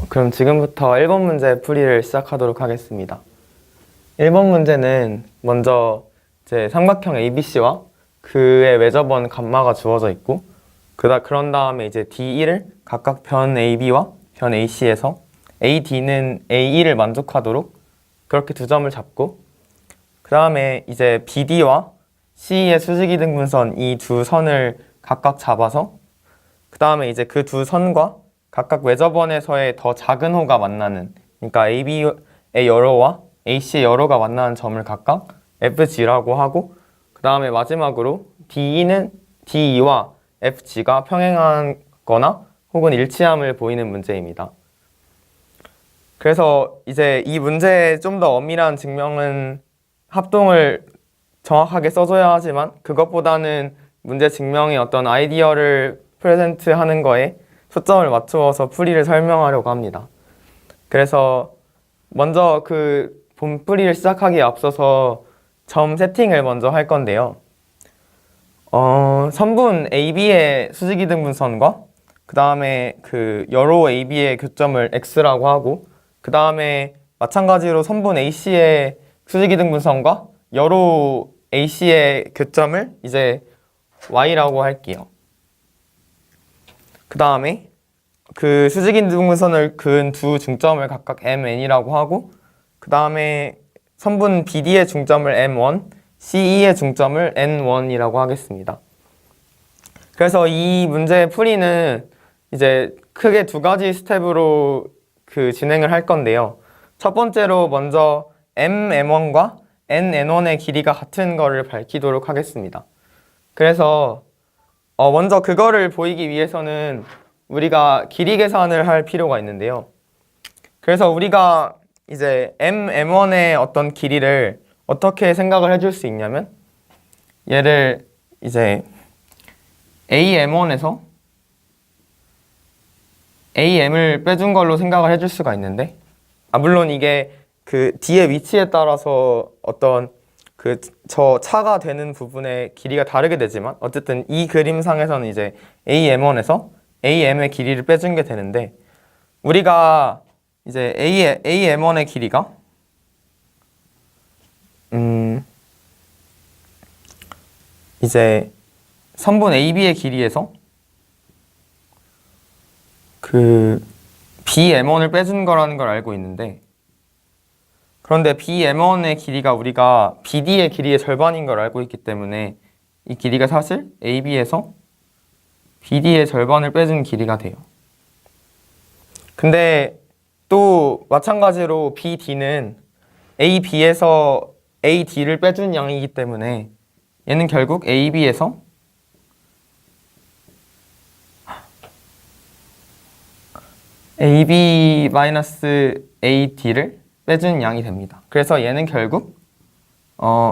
그럼 지금부터 1번 문제 풀이를 시작하도록 하겠습니다. 1번 문제는 먼저 이제 삼각형 ABC와 그의 외접원 감마가 주어져 있고 그런 다음에 이제 D1을 각각 변 AB와 변 AC에서 AD는 A1을 만족하도록 그렇게 두 점을 잡고 그 다음에 이제 BD와 C의 수직이등분선 이 두 선을 각각 잡아서 그 다음에 이제 그 두 선과 각각 외접원에서의 더 작은 호가 만나는, 그러니까 AB의 여로와 AC의 여로가 만나는 점을 각각 FG라고 하고 그 다음에 마지막으로 DE는 DE와 FG가 평행하거나 혹은 일치함을 보이는 문제입니다. 그래서 이제 이 문제의 좀 더 엄밀한 증명은 합동을 정확하게 써줘야 하지만 그것보다는 문제 증명의 어떤 아이디어를 프레젠트하는 거에 초점을 맞추어서 풀이를 설명하려고 합니다. 그래서 먼저 그 본풀이를 시작하기에 앞서서 점 세팅을 먼저 할 건데요. 선분 AB의 수직이등분선과 그 다음에 그 여로 AB의 교점을 X라고 하고 그 다음에 마찬가지로 선분 AC의 수직이등분선과 여로 AC의 교점을 이제 Y라고 할게요. 그 다음에 그 수직이등분선을 그은 두 중점을 각각 MN이라고 하고 그 다음에 선분 BD의 중점을 M1, CE의 중점을 N1이라고 하겠습니다. 그래서 이 문제의 풀이는 이제 크게 두 가지 스텝으로 진행을 할 건데요. 첫 번째로 먼저 M1과 N1의 길이가 같은 거를 밝히도록 하겠습니다. 그래서 먼저 그거를 보이기 위해서는 우리가 길이 계산을 할 필요가 있는데요. 그래서 우리가 이제 M1의 어떤 길이를 어떻게 생각을 해줄 수 있냐면 얘를 이제 AM1에서 AM을 빼준 걸로 생각을 해줄 수가 있는데 물론 이게 그 D의 위치에 따라서 어떤 저 차가 되는 부분의 길이가 다르게 되지만 어쨌든 이 그림상에서는 이제 AM1에서 AM의 길이를 빼준 게 되는데 우리가 이제 AM1의 길이가 이제 선분 AB의 길이에서 그 BM1을 빼준 거라는 걸 알고 있는데 그런데 BM1의 길이가 우리가 BD의 길이의 절반인 걸 알고 있기 때문에 이 길이가 사실 AB에서 BD의 절반을 빼준 길이가 돼요. 근데 또 마찬가지로 BD는 AB에서 AD를 빼준 양이기 때문에 얘는 결국 AB에서 AB-AD를 빼준 양이 됩니다. 그래서 얘는 결국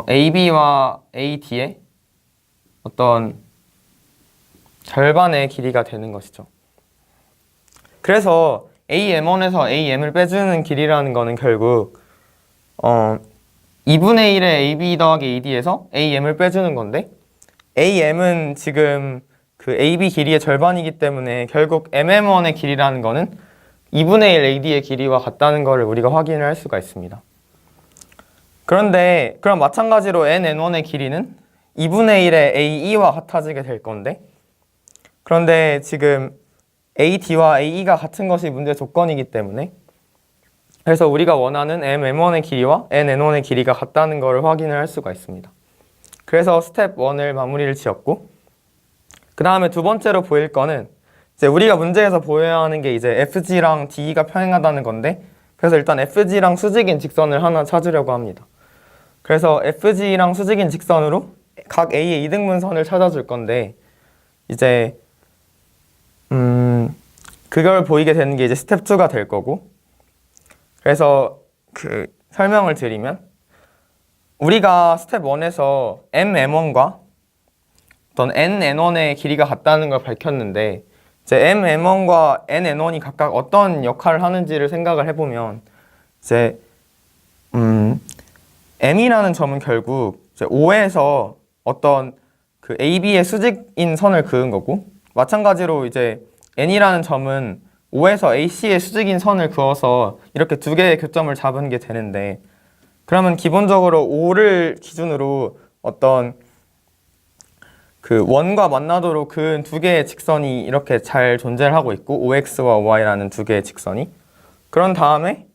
AB와 AD의 어떤 절반의 길이가 되는 것이죠. 그래서 AM1에서 AM을 빼주는 길이라는 거는 결국 2분의 1의 AB 더하기 AD에서 AM을 빼주는 건데 AM은 지금 그 AB 길이의 절반이기 때문에 결국 MM1의 길이라는 거는 2분의 1 AD의 길이와 같다는 것을 우리가 확인을 할 수가 있습니다. 그런데 그럼 마찬가지로 NN1의 길이는 2분의 1의 AE와 같아지게 될 건데 그런데 지금 AD와 AE가 같은 것이 문제 조건이기 때문에 그래서 우리가 원하는 MM1의 길이와 NN1의 길이가 같다는 것을 확인을 할 수가 있습니다. 그래서 스텝 1을 마무리를 지었고 그 다음에 두 번째로 보일 거는 이제 우리가 문제에서 보여야 하는 게 이제 FG랑 DE가 평행하다는 건데 그래서 일단 FG랑 수직인 직선을 하나 찾으려고 합니다. 그래서 FG랑 수직인 직선으로 각 A의 이등분선을 찾아줄 건데 이제 그걸 보이게 되는 게 이제 스텝 2가 될 거고 그래서 설명을 드리면 우리가 스텝 1에서 MM1과 어떤 NN1의 길이가 같다는 걸 밝혔는데 이제 MM1과 NN1이 각각 어떤 역할을 하는지를 생각을 해보면 이제 M이라는 점은 결국 이제 O에서 어떤 AB의 수직인 선을 그은 거고 마찬가지로 이제 N이라는 점은 O에서 AC의 수직인 선을 그어서 이렇게 두 개의 교점을 잡은 게 되는데, 그러면 기본적으로 O를 기준으로 어떤 그 원과 만나도록 그은 두 개의 직선이 이렇게 잘 존재를 하고 있고, OX와 OY라는 두 개의 직선이. 그런 다음에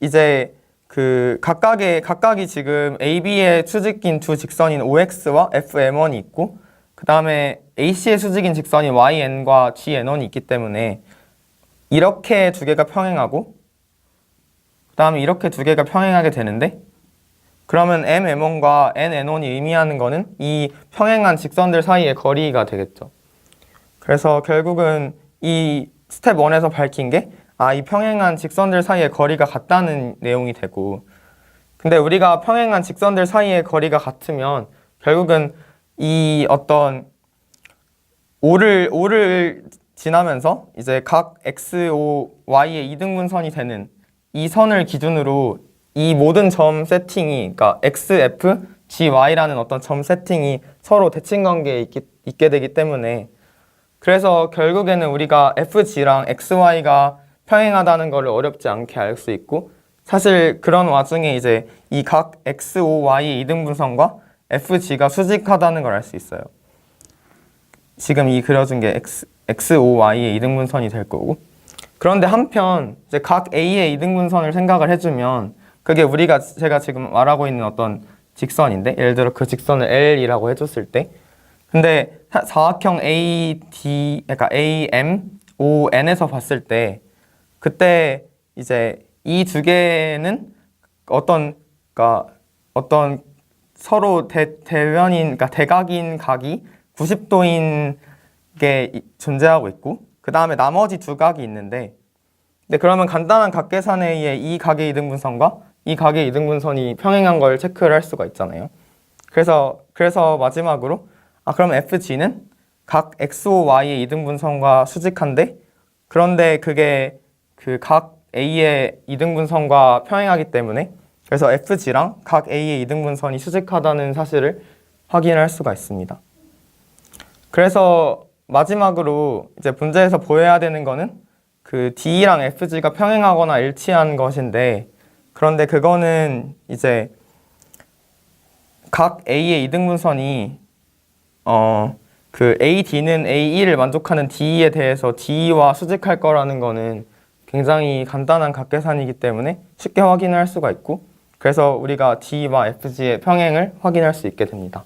이제 그 각각이 지금 AB의 수직인 두 직선인 OX와 FM1이 있고, 그 다음에 AC의 수직인 직선인 YN과 GN1이 있기 때문에 이렇게 두 개가 평행하고, 그 다음에 이렇게 두 개가 평행하게 되는데, 그러면 MM1과 NN1이 의미하는 거는 이 평행한 직선들 사이의 거리가 되겠죠. 그래서 결국은 이 스텝 1에서 밝힌 게 이 평행한 직선들 사이의 거리가 같다는 내용이 되고, 근데 우리가 평행한 직선들 사이의 거리가 같으면 결국은 이 어떤 O를 지나면서 이제 각 XO, Y의 이등분선이 되는 이 선을 기준으로 이 모든 점 세팅이, 그러니까 XF, GY라는 어떤 점 세팅이 서로 대칭 관계에 있게 되기 때문에, 그래서 결국에는 우리가 FG랑 XY가 평행하다는 것을 어렵지 않게 알 수 있고, 사실 그런 와중에 이제 이 각 XOY의 이등분선과 FG가 수직하다는 걸 알 수 있어요. 지금 이 그려준 게 XOY의 이등분선이 될 거고, 그런데 한편 이제 각 A의 이등분선을 생각을 해주면 그게 제가 지금 말하고 있는 어떤 직선인데, 예를 들어 그 직선을 L이라고 해줬을 때, 근데 사각형 AD, 그러니까 AMON에서 봤을 때, 그때 이제 이 두 개는 그러니까 어떤 서로 대면인, 그러니까 대각인 각이 90도인 게 존재하고 있고, 그 다음에 나머지 두 각이 있는데, 근데 그러면 간단한 각계산에 의해 이 각의 이등분선과 이 각의 이등분선이 평행한 걸 체크를 할 수가 있잖아요. 그래서 마지막으로 그럼 FG는 각 XOY의 이등분선과 수직한데, 그런데 그게 그 각 A의 이등분선과 평행하기 때문에, 그래서 FG랑 각 A의 이등분선이 수직하다는 사실을 확인할 수가 있습니다. 그래서 마지막으로 이제 문제에서 보여야 되는 거는 그 D랑 FG가 평행하거나 일치한 것인데, 그런데 그거는 이제 각 A의 이등분선이 그 AD는 A1을 만족하는 D에 대해서 D와 수직할 거라는 거는 굉장히 간단한 각계산이기 때문에 쉽게 확인할 수가 있고, 그래서 우리가 D와 FG의 평행을 확인할 수 있게 됩니다.